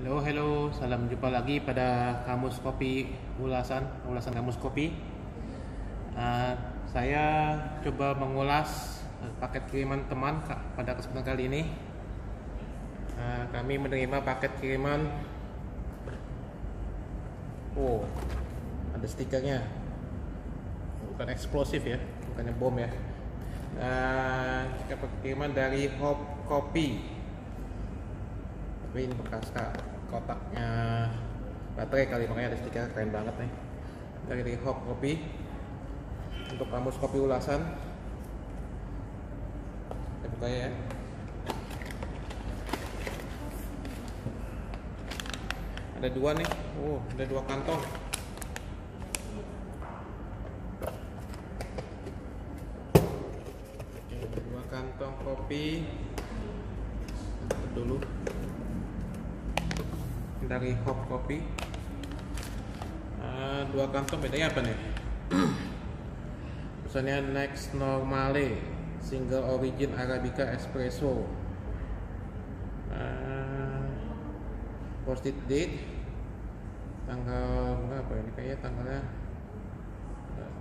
Halo, halo, salam jumpa lagi pada Kamus Kopi ulasan Kamus Kopi. Saya coba mengulas paket kiriman teman pada kesempatan kali ini. Kami menerima paket kiriman. Oh, ada stikernya. Bukan eksplosif ya, bukannya bom ya. Paket kiriman dari Hop Kopi. Tapi ini bekas kotaknya baterai kali, makanya ada stiker, keren banget nih, dari Hop Kopi untuk Kamus Kopi ulasan. Kita buka ya. Ada dua nih, ada dua kantong. Oke, dua kantong kopi. Tutup dulu. Dari Hop Kopi. Dua kantong, bedanya apa nih? Tulisannya Next Normale Single Origin Arabica Espresso. Posted date tanggal berapa ini, kayaknya tanggalnya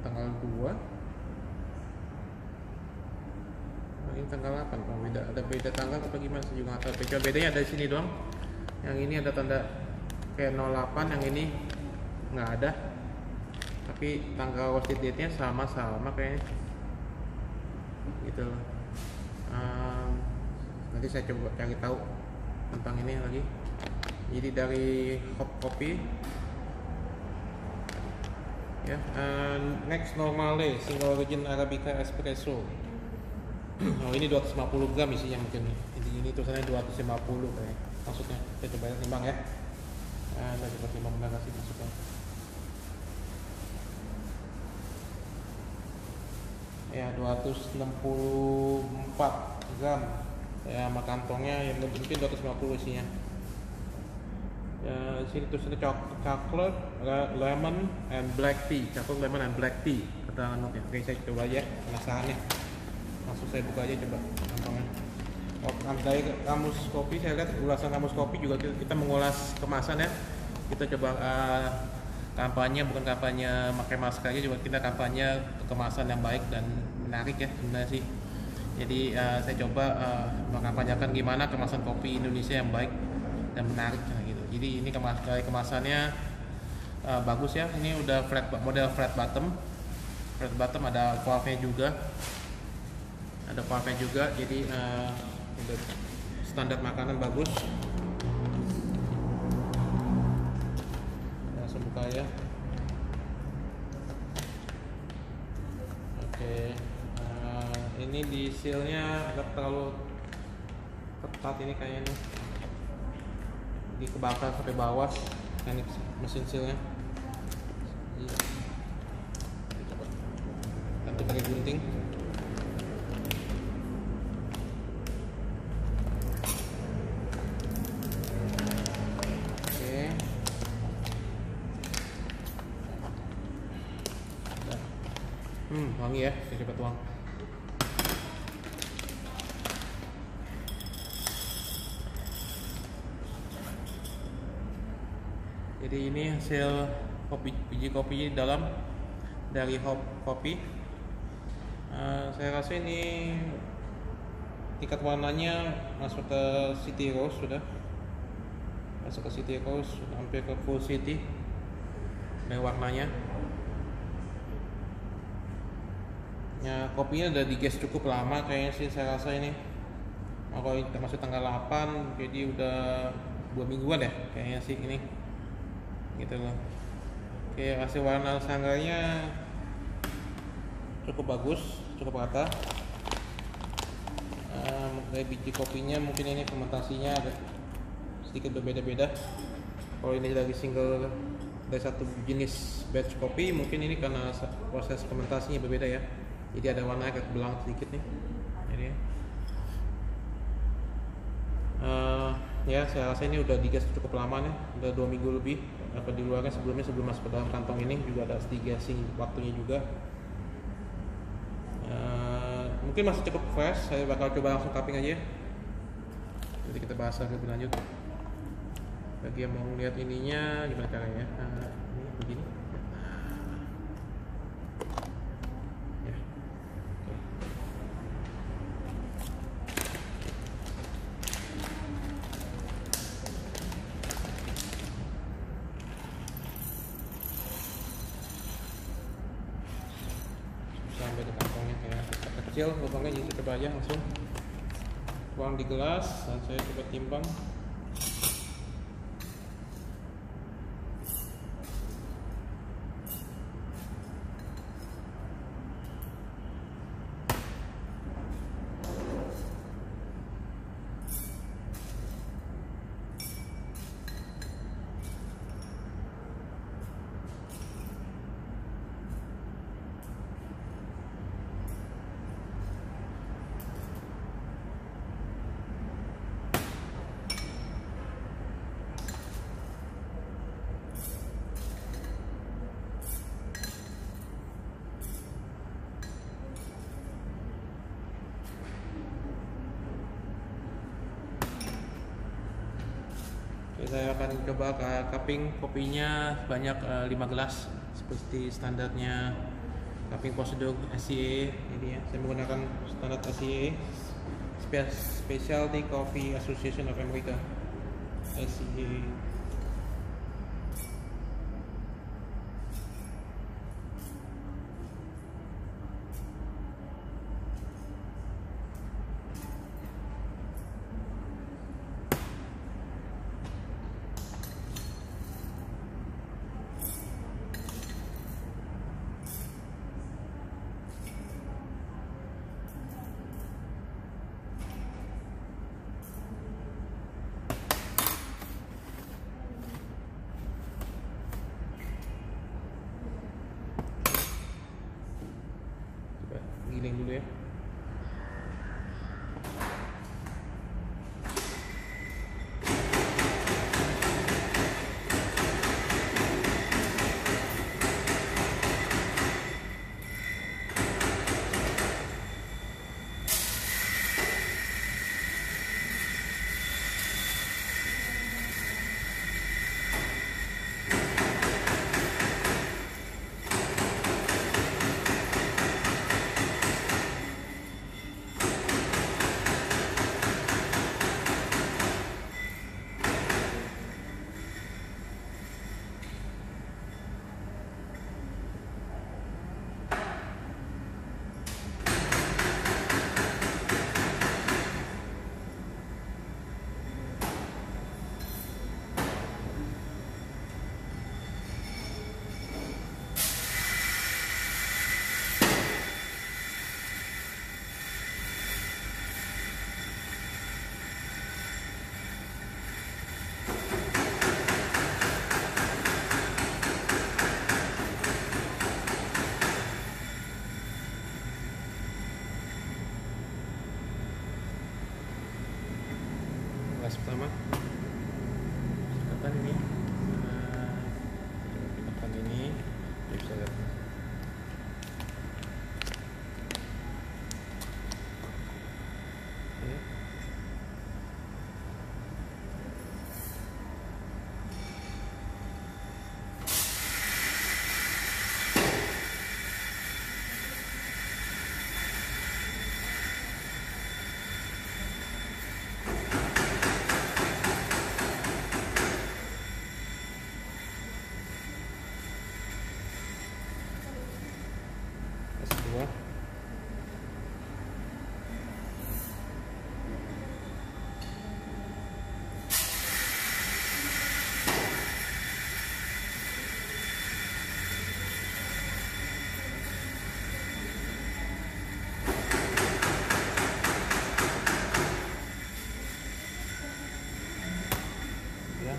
tanggal 2. Ini tanggal 8. Ada beda tanggal apa gimana, saya juga nggak tahu. Cuma bedanya ada di sini doang. Yang ini ada tanda kayak 08, yang ini nggak ada. Tapi tanggal posted date-nya sama-sama kayaknya. Gitu loh. Nanti saya coba cari tahu tentang ini lagi. Jadi dari Hop Kopi. Ya, Next Normale Single Origin Arabica Espresso. Ini 250 gram isinya mungkin. Ini tulisannya 250 kayaknya. Maksudnya, saya coba timbang ya. Saya coba timbang, benar kasih masukkan. Ya, 264 gram. Ya, sama kantongnya yang mungkin 250 isinya. Ya, sini tulisannya chocolate, lemon, and black tea. Chocolate, lemon, and black tea. Kata notnya. Oke, saya coba aja. Penasaran ya. Langsung saya buka aja coba kantongnya. Dari Kamus Kopi, saya lihat ulasan Kamus Kopi juga kita mengulas kemasan ya. Kita coba kampanye, bukan kampanye pakai masker aja, juga kita kampanye kemasan yang baik dan menarik ya sebenarnya sih. Jadi saya coba mengkampanyekan gimana kemasan kopi Indonesia yang baik dan menarik gitu. Jadi ini kemasannya bagus ya. Ini udah model flat bottom. Flat bottom, ada valve-nya juga. Jadi udah standar makanan bagus. Langsung buka ya. Oke, ini di sealnya nggak terlalu ketat ini kayaknya, dikebakar sampai bawah ini mesin sealnya. Nanti pakai gunting. Wangi ya, saya coba tuang. Jadi ini hasil biji kopi dalam dari Hop Kopi. Saya rasa ini tingkat warnanya masuk ke City Rose, sudah hampir ke full city dari warnanya. Ya, kopinya udah digas cukup lama kayaknya sih, saya rasa ini. Kalau termasuk tanggal 8, jadi udah 2 mingguan ya kayaknya sih ini. Gitu loh. Oke, hasil warna sanggarnya cukup bagus, cukup rata. Dari biji kopinya mungkin ini fermentasinya ada sedikit berbeda-beda. Kalau ini dari satu jenis batch kopi, mungkin ini karena proses fermentasinya berbeda ya. Jadi ada warna agak belang sedikit nih. Jadi ya saya rasa ini udah digas cukup lama nih, udah 2 minggu lebih. Apa di luarnya sebelum masuk ke dalam kantong ini juga ada gasing waktunya juga. Mungkin masih cukup fresh. Saya bakal coba langsung cupping aja. Jadi kita bahas lebih lanjut. Bagi yang mau lihat ininya gimana caranya, ini begini. Ya. Oke. Sampai ke kantongnya kayak kecil lubangnya, jadi coba aja langsung tuang di gelas dan saya coba timbang. Saya akan coba cupping kopinya sebanyak 5 gelas seperti standarnya cupping prosedur SCA. Ini ya, saya menggunakan standar SCA, Specialty Coffee Association of America, SCA. Giling dulu ya. Gelas pertama silakan ini, silakan ini bisa lihat. Oke. Kedua, ya.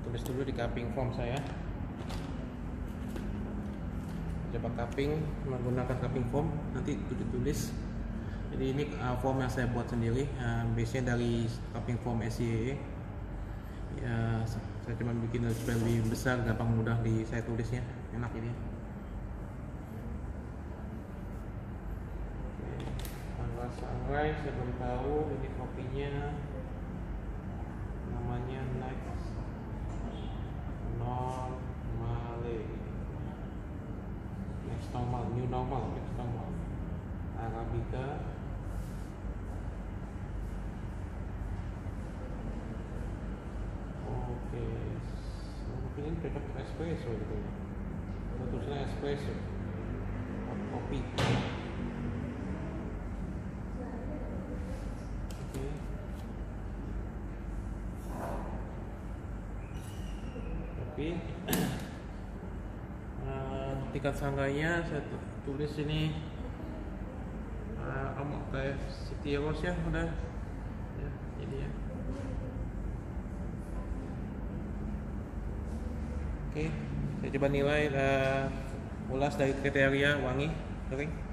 tulis dulu di cupping form saya. Coba cupping menggunakan cupping form, nanti ditulis. Jadi ini form yang saya buat sendiri, biasanya dari cupping form SIEE. Ya, saya cuma bikin supaya lebih besar, gampang mudah saya tulisnya, enak ini. Sangrai saya belum tahu ini kopinya namanya Next Normale, Next Normal, New Normal, Next Normal Arabica. Oke, ini cocok untuk espresso gitu ya, tulisnya espresso, kopi. Tapi tingkat sanggainya saya tulis ini kayak City Rose ya, udah ya, ini ya. Oke, saya coba nilai ulas dari kriteria wangi kering.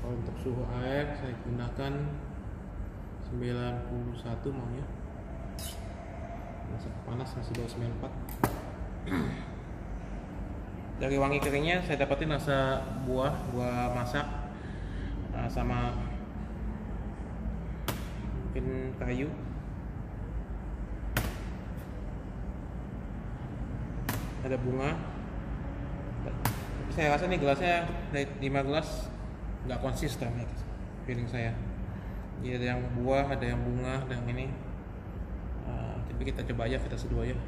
Kalau untuk suhu air saya gunakan 91 maunya, masih panas, masih bawah 94. Dari wangi keringnya saya dapatin rasa buah masak, sama mungkin kayu. Ada bunga. Tapi saya rasa nih gelasnya dari 5 gelas nggak konsisten ya, feeling saya. Ya, ada yang buah, ada yang bunga, ada yang ini. Tapi kita coba aja, kita seduh aja.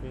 Oke.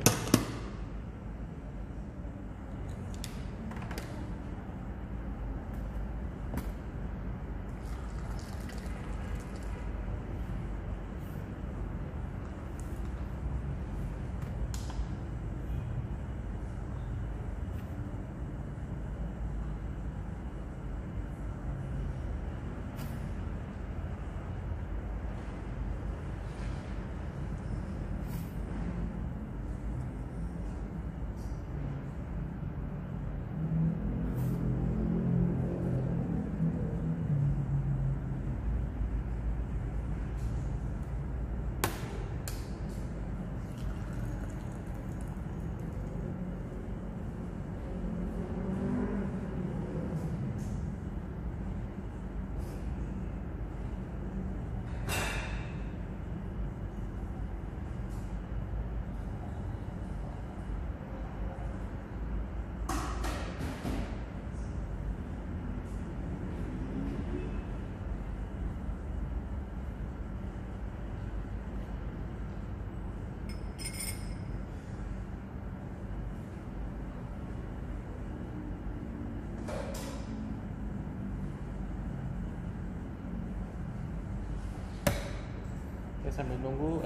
Oke, sambil nunggu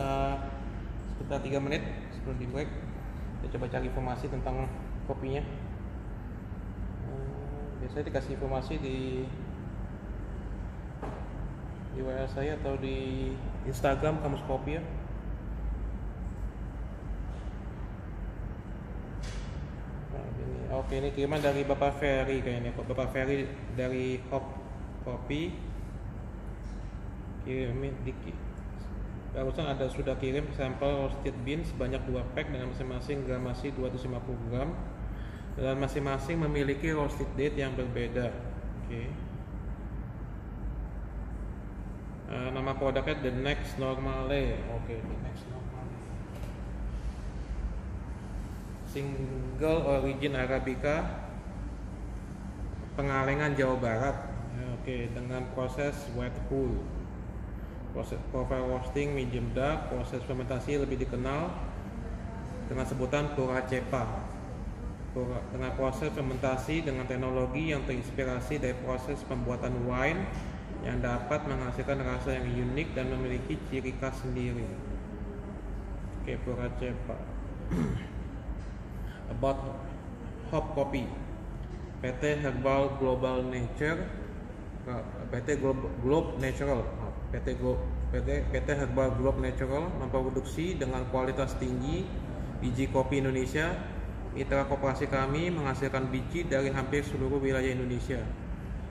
sekitar 3 menit sebelum di break, kita coba cari informasi tentang kopinya. Biasanya dikasih informasi di WA saya atau di Instagram Kamus Kopi ya. Oke, ini kiriman dari Bapak Ferry kayaknya. Bapak Ferry dari Hop Kopi. Barusan ada sudah kirim sampel roasted bean sebanyak 2 pack dengan masing-masing gramasi 250 gram. Dan masing-masing memiliki roasted date yang berbeda. Oke. Nama produknya The Next Normale. Oke, The Next Normale. Single Origin Arabica, Pengalengan Jawa Barat. Oke, dengan proses wet hull, proses profile roasting medium dark, proses fermentasi lebih dikenal dengan sebutan pura cepa. Dengan proses fermentasi dengan teknologi yang terinspirasi dari proses pembuatan wine yang dapat menghasilkan rasa yang unik dan memiliki ciri khas sendiri. Oke, pura cepa. About Hop Coffee, PT Herbal Global Nature, PT Globe Natural, PT Herbal Globe Natural memproduksi dengan kualitas tinggi biji kopi Indonesia. Mitra koperasi kami menghasilkan biji dari hampir seluruh wilayah Indonesia.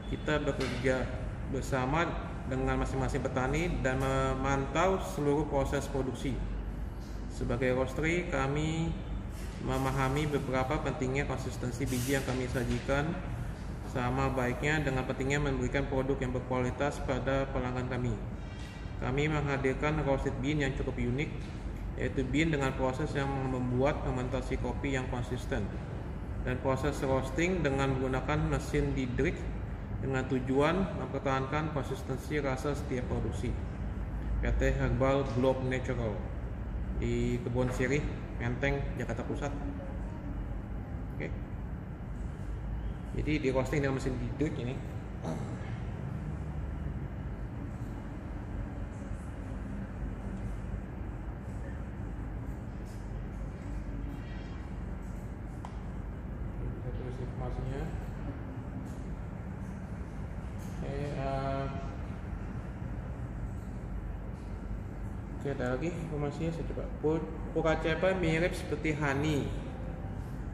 Kita bekerja bersama dengan masing-masing petani dan memantau seluruh proses produksi. Sebagai roastery, kami memahami beberapa pentingnya konsistensi biji yang kami sajikan, sama baiknya dengan pentingnya memberikan produk yang berkualitas pada pelanggan kami. Kami menghadirkan roasted bean yang cukup unik, yaitu bean dengan proses yang membuat fermentasi kopi yang konsisten, dan proses roasting dengan menggunakan mesin didrik dengan tujuan mempertahankan konsistensi rasa setiap produksi. PT Herbal Globe Natural di Kebon Sirih, Menteng, Jakarta Pusat. Oke. Jadi di roasting dengan mesin didrik ini. Kita tulis informasinya. Oke, ada lagi informasinya, saya coba. Pura cepa mirip seperti honey,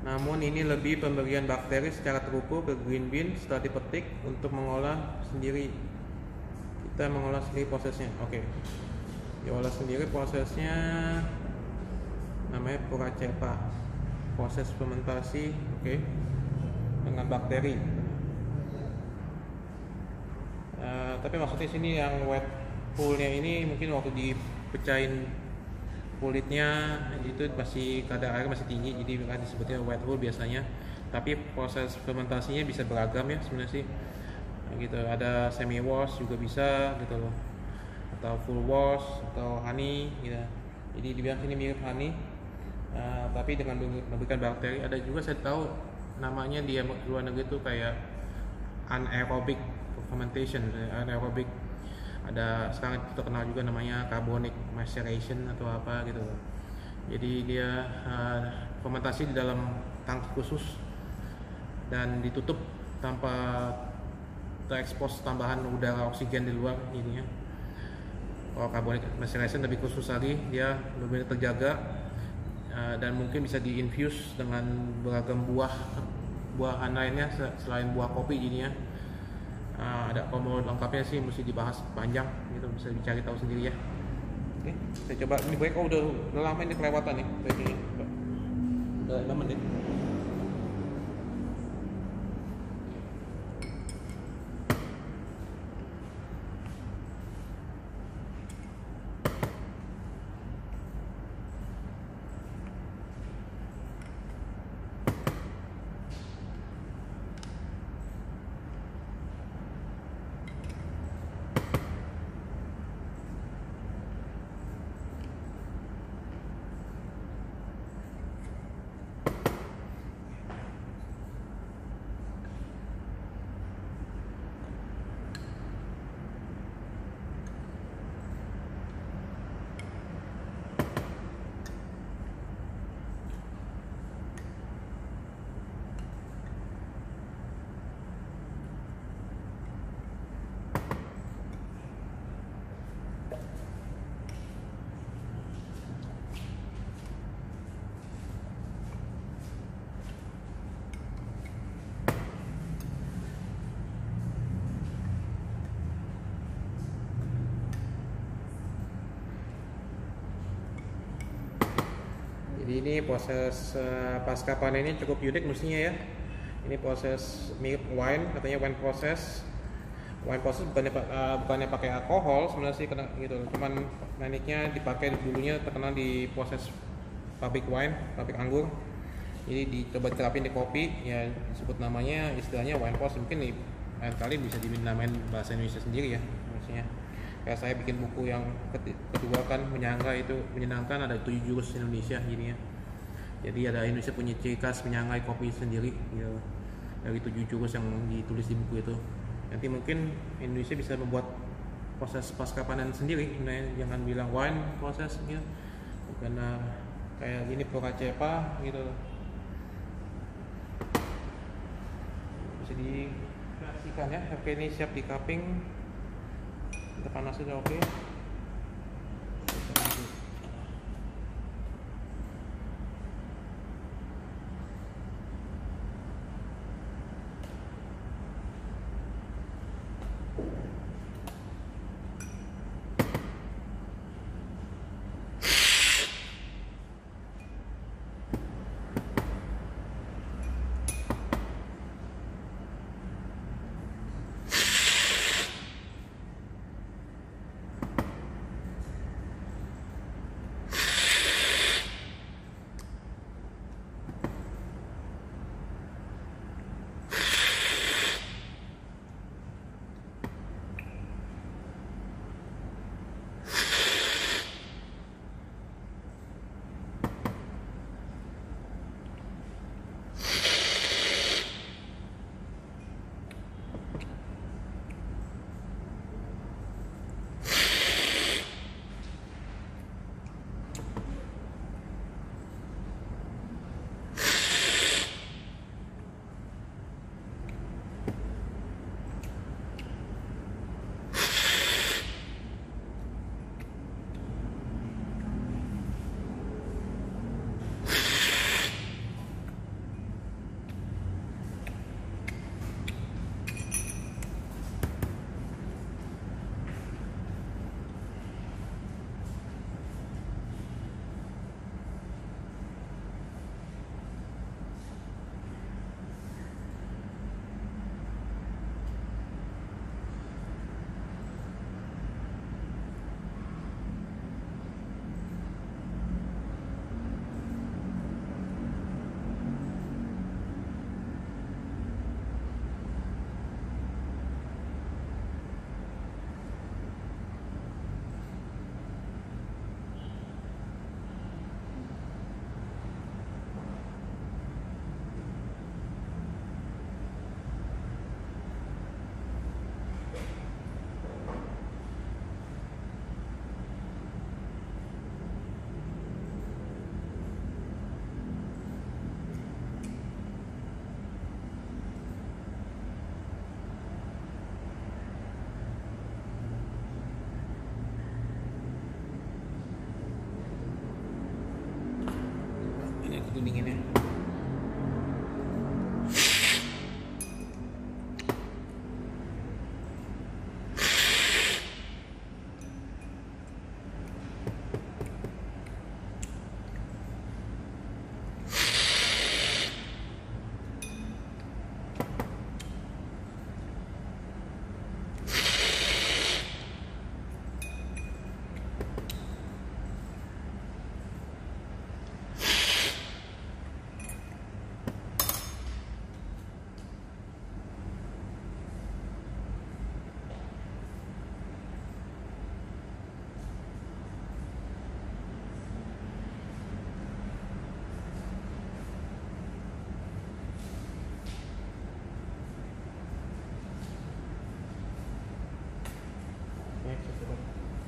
namun ini lebih pemberian bakteri secara terukur ke green bean setelah dipetik untuk mengolah sendiri. Kita mengolah sendiri prosesnya. Oke, diolah sendiri prosesnya, namanya pura cepa, proses fermentasi. Oke, dengan bakteri. Tapi maksudnya sini yang wet hullnya ini mungkin waktu dipecahin kulitnya itu masih kadar air masih tinggi, jadi kan disebutnya wet hull biasanya. Tapi proses fermentasinya bisa beragam ya sebenarnya sih, gitu. Ada semi wash juga bisa gitu loh, atau full wash atau honey gitu. Jadi dibilang sini mirip honey, tapi dengan memberikan bakteri. Ada juga saya tahu namanya di luar negeri itu kayak anaerobic fermentation, anaerobic. Ada sekarang terkenal juga namanya carbonic maceration atau apa gitu. Jadi dia fermentasi di dalam tangki khusus dan ditutup tanpa terekspos tambahan udara oksigen di luar ininya. Kalau carbonic maceration lebih khusus lagi, dia lebih terjaga dan mungkin bisa diinfuse dengan beragam buahan lainnya selain buah kopi jadinya. Ada komo lengkapnya sih, mesti dibahas panjang gitu, bisa dicari tahu sendiri ya. Oke, saya coba ini break. Udah lama ini kelewatan nih breaknya, udah 5 menit. Jadi ini proses pasca panen ini cukup unik mestinya ya. Ini proses mirip wine, katanya wine process. Wine process bukannya pakai alkohol sebenarnya sih, kena gitu. Cuman tekniknya dipakai dulunya terkenal di proses pabrik wine, pabrik anggur. Jadi dicoba terapin di kopi, ya disebut namanya istilahnya wine process. Mungkin nih lain kali bisa dinamain bahasa Indonesia sendiri ya, maksudnya. Kayak saya bikin buku yang kedua kan, Menyangga itu menyenangkan, ada 7 jurus Indonesia gini ya. Jadi ada Indonesia punya ciri khas menyangrai kopi sendiri ya, dari 7 jurus yang ditulis di buku itu. Nanti mungkin Indonesia bisa membuat proses pasca panen sendiri, jangan bilang wine proses gitu, bukan kayak gini Proracepa gitu. Bisa dikasihkan ya. Oke, ini siap di cupping, kita panas sudah oke. Dinginnya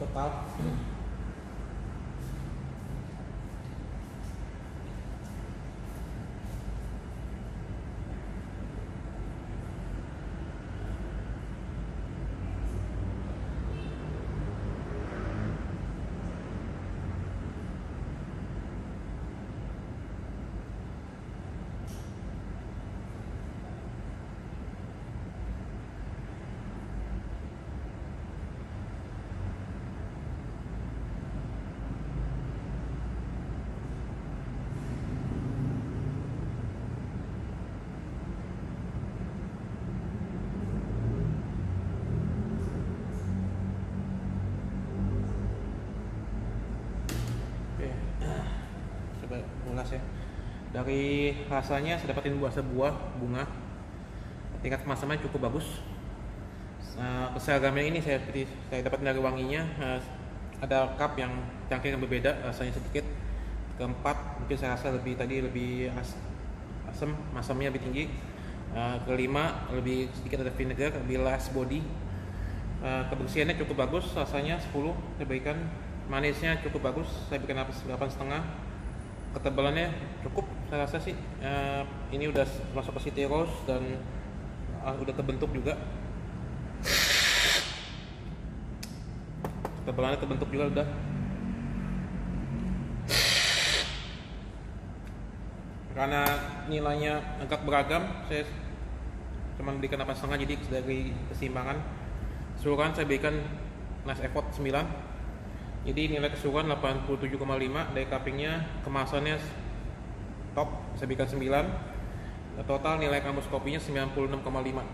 total. Dari rasanya saya dapatin sebuah bunga. Tingkat kemasannya cukup bagus. Keseragamnya ini saya dapat dari wanginya. Ada cup yang cangkir yang berbeda, rasanya sedikit. Keempat mungkin saya rasa lebih asam, masamnya lebih tinggi. Kelima lebih sedikit ada vinegar, lebih less body. Kebersihannya cukup bagus, rasanya 10 saya berikan. Manisnya cukup bagus, saya berikan 8,5. Ketebalannya cukup, saya rasa sih ini udah masuk ke city roast dan udah terbentuk juga. Ketebalannya terbentuk juga udah. Karena nilainya agak beragam, saya cuma berikan 8,5, jadi dari keseimbangan keseluruhan saya berikan nice effort 9. Jadi nilai keseluruhan 87,5. Dari cuppingnya, kemasannya top, saya berikan 9. Total nilai kamus kopinya 96,5.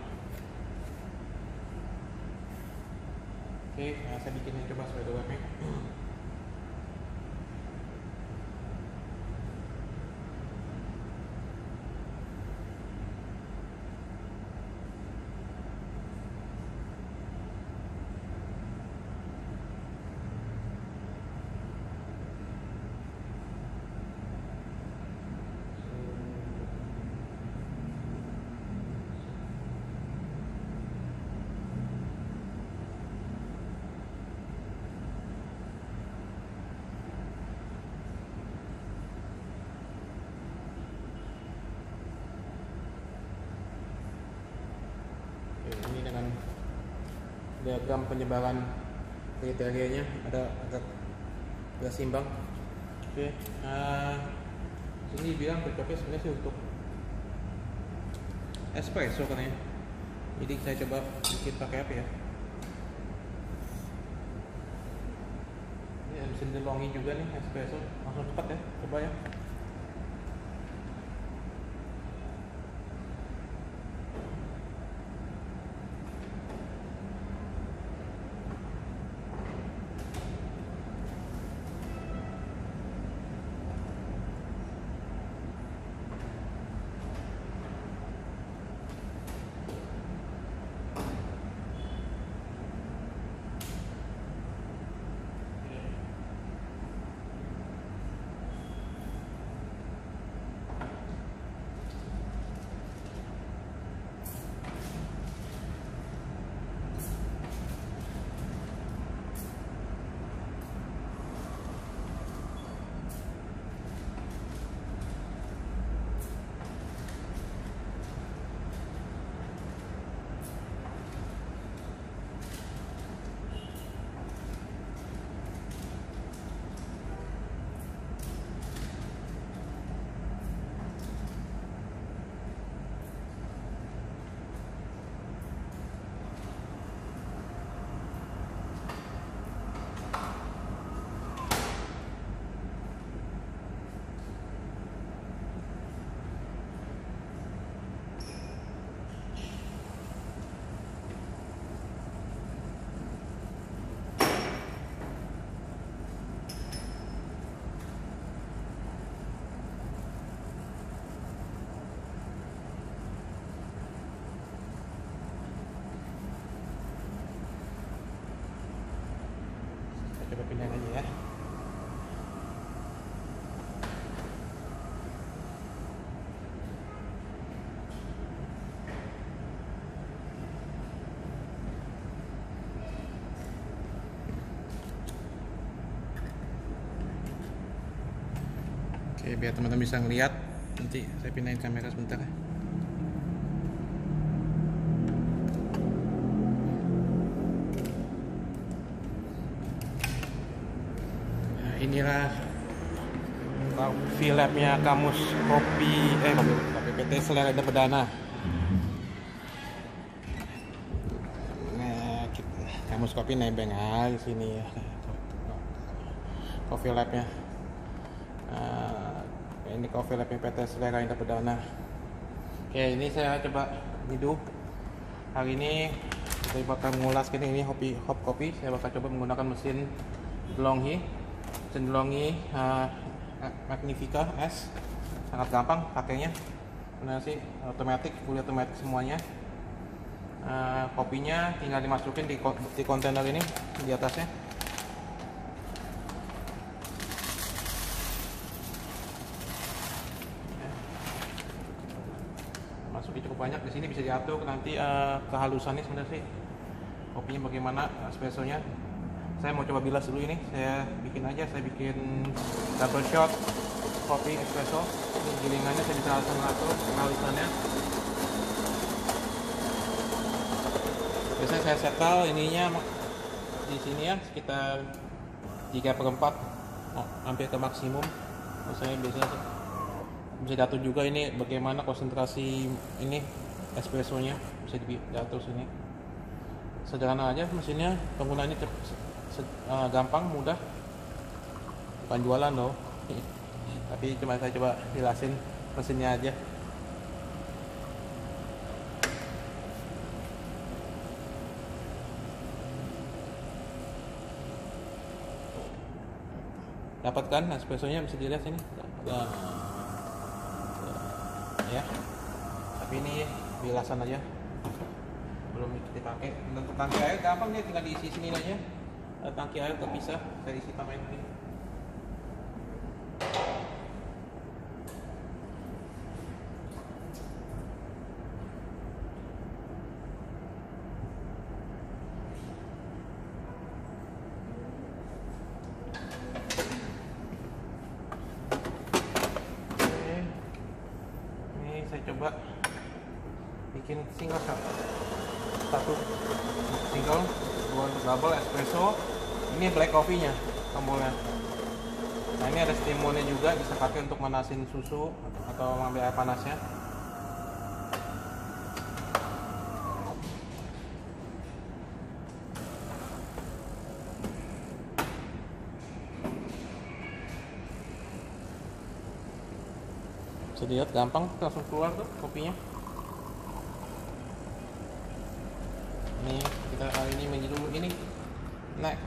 Oke, saya bikin coba spider webnya. Ini dengan diagram penyebaran kriterianya agak seimbang. Oke, sini bilang cocoknya sebenarnya sih untuk espresso katanya. Jadi saya coba bikin pakai apa ya? Ini mesin DeLonghi juga nih espresso, langsung cepat ya, coba ya. Coba pindahin aja ya. Oke, biar teman-teman bisa ngeliat, nanti saya pindahin kamera sebentar ya. Inilah coffee labnya Kamus Kopi PT Selera Indah Perdana. Nah, Kamus Kopi nebeng aja sini ya. Coffee labnya. Ini coffee labnya PT Selera Indah Perdana. Oke, ini saya coba hidup. Hari ini saya bakal mengulas ini hop kopi. Saya bakal coba menggunakan mesin DeLonghi. Magnifica S. sangat gampang pakainya. Benar sih, fully otomatis semuanya. Kopinya tinggal dimasukin di kontainer ini di atasnya. Masukin cukup banyak, di sini bisa diatur nanti kehalusannya sebenarnya sih. Kopinya bagaimana, espressonya. Saya mau coba bilas dulu ini. Saya bikin double shot kopi espresso. Ini gilingannya saya bisa langsung atur kehalusannya. Biasanya saya settle ininya di sini ya sekitar 3/4, hampir ke maksimum. Saya biasanya bisa diatur juga ini bagaimana konsentrasi ini espressonya, bisa diatur sini. Sederhana aja mesinnya, penggunaannya gampang, mudah, bukan jualan loh. Tapi saya coba jelasin mesinnya aja. Dapatkan espressonya, bisa dilihat sini ya. Tapi ini bilasan aja, belum dipakai. Untuk tangki air gampang, dia tinggal diisi sini aja. Tangki air terpisah, saya isi tambahin ini. Saya coba bikin single shot, satu single, dua untuk double espresso. Ini black coffee-nya tombolnya. Nah ini ada steamonnya juga, bisa pakai untuk manasin susu atau mengambil air panasnya. Bisa dilihat gampang, langsung keluar tuh kopinya. Ini kita kali ini menuju dulu ini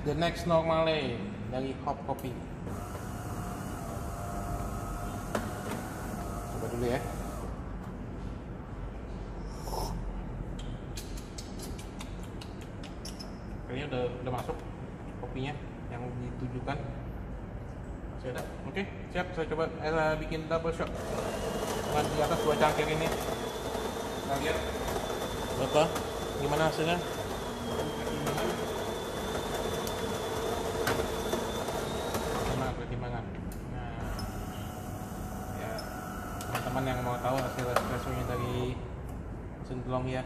the next normally dari hop kopi. Coba dulu ya. Kayaknya udah masuk kopinya yang ditujukan. Masih ada. Oke, siap. Saya coba bikin double shot dengan di atas 2 cangkir ini. Kita lihat apa gimana hasilnya. Pertimbangan. Nah, ya teman-teman yang mau tahu hasil espressonya dari mesin Delong ya.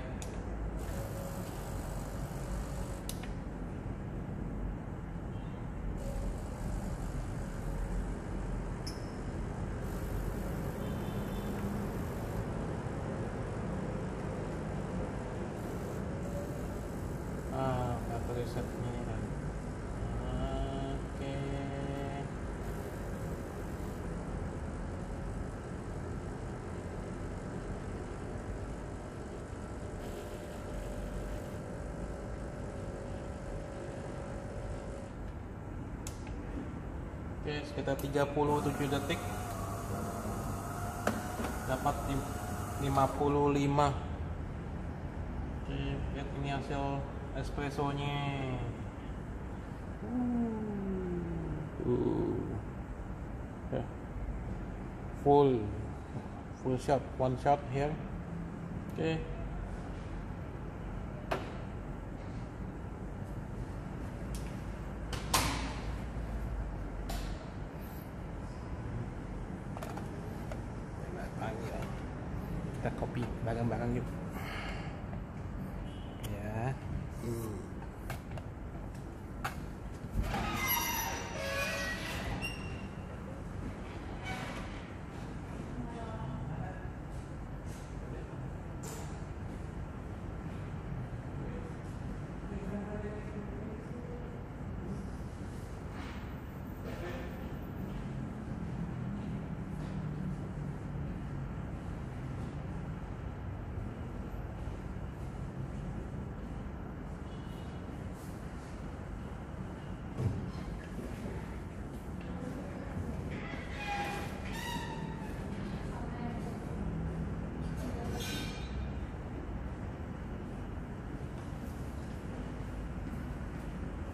Data risetnya. Oke. Oke, sekitar 37 detik dapat 55. Oke, lihat ini hasil espressonya. Yeah. Full shot, one shot here. Okay. Kita copy barang-barang yuk. Ya.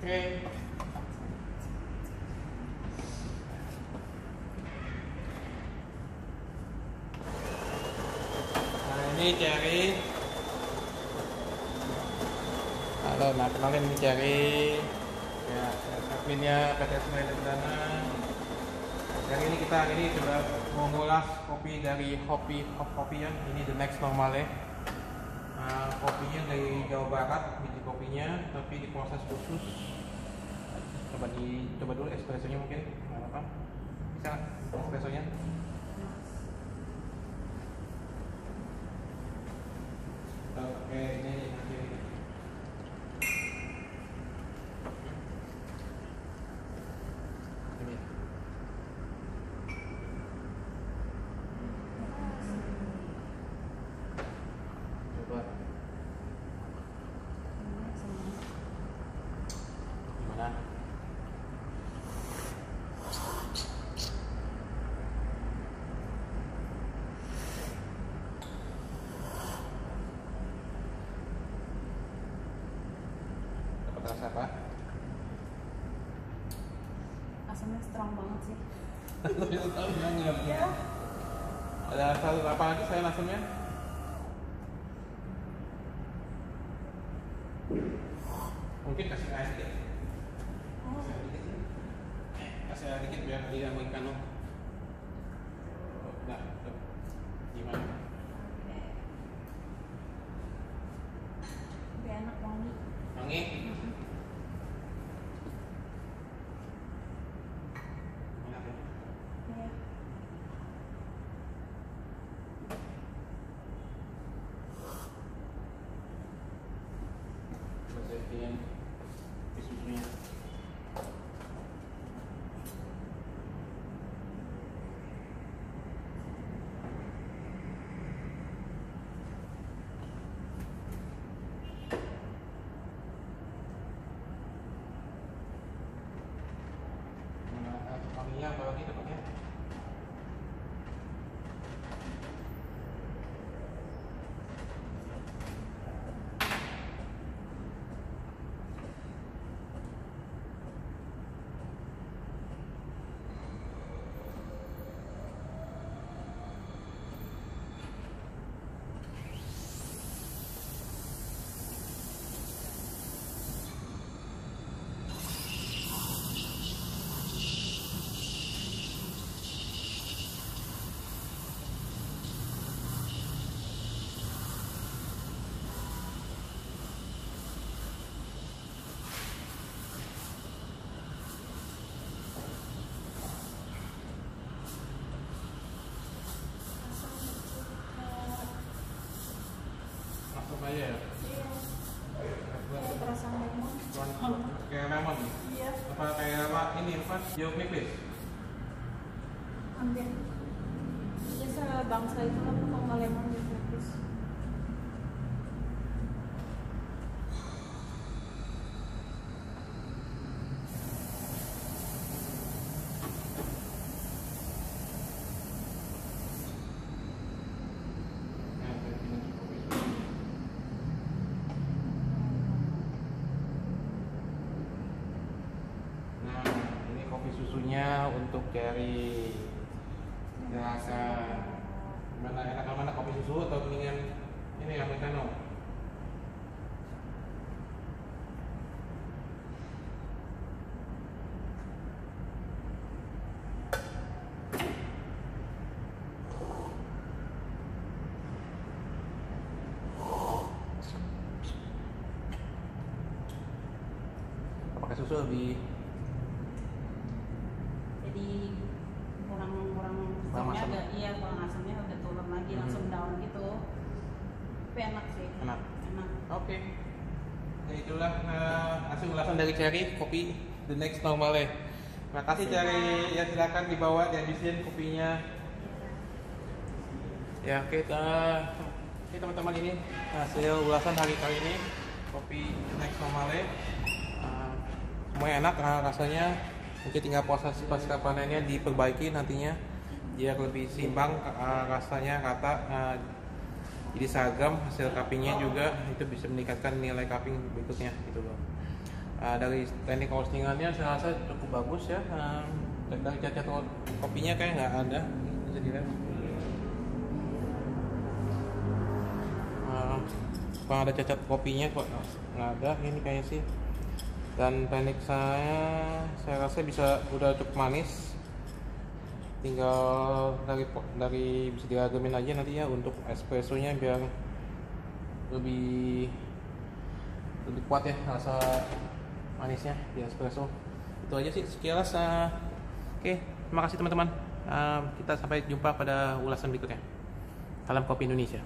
Oke. Nah ini Cherry. Halo, nah kenalin ini Cherry. Ya, adminnya PT Senayan Dana. Yang ini kita hari ini coba mengulas kopi dari Hopi Kopi ya. Ini the next normal ya. Kopinya dari Jawa Barat, biji kopinya, tapi diproses khusus. Coba dulu espressonya mungkin, nggak apa? Bisa espressonya? Oke, ini nanti. Ini. Coba. Gimana? Dapat rasa apa? Asamnya strong banget sih. Tahu banget. Iya. Ada satu apa lagi saya asamnya? Mungkin kasih air sedikit. Oh. Kasih air dikit biar dia mengikan loh. Nah, gimana? Lebih enak wangi. Wangi? Enak ya? Iya. Coba saya bikin susunya. Wanginya apa lagi dapatnya? Langsung aja ya? Iya. Kayak perasaan lemon. Kayak lemon? Iya. Apa kayak apa? Ini apa? Jeruk nipis? Hampir. Biasa bangsa itu kan kalau nggak lemon gitu terus. Nah, ini kopi susunya untuk Cherry. Rasa mana enak mana kopi susu atau mendingan ini americano? Pakai susu lebih Jadi kurang Kurang asamnya asam. agak iya kurang asamnya udah turun lagi langsung down gitu. Tapi enak sih. enak. Enak. Oke. Ya itulah hasil ulasan dari Cherry kopi the next normal ya. Terima kasih Cherry. Ya silakan dibawa dihabisin kopinya. Ya kita teman-teman ini hasil ulasan hari kali ini kopi the next normal ya. Semuanya enak rasanya. Mungkin tinggal proses pasca panennya diperbaiki nantinya biar lebih seimbang rasanya rata. Jadi seragam hasil cuppingnya juga itu bisa meningkatkan nilai cupping berikutnya gitu loh. Dari teknik roastingannya saya rasa cukup bagus ya. Dari cacat kopinya kayak nggak ada, bisa dilihat. Kalau ada cacat kopinya kok nggak ada, ini kayaknya sih. Dan teknik saya rasa udah cukup manis. Tinggal dari bisa diagemin aja nanti ya untuk espressonya biar lebih kuat ya rasa manisnya di espresso. Itu aja sih sekilas. Oke, terima kasih teman-teman. Kita sampai jumpa pada ulasan berikutnya. Salam kopi Indonesia.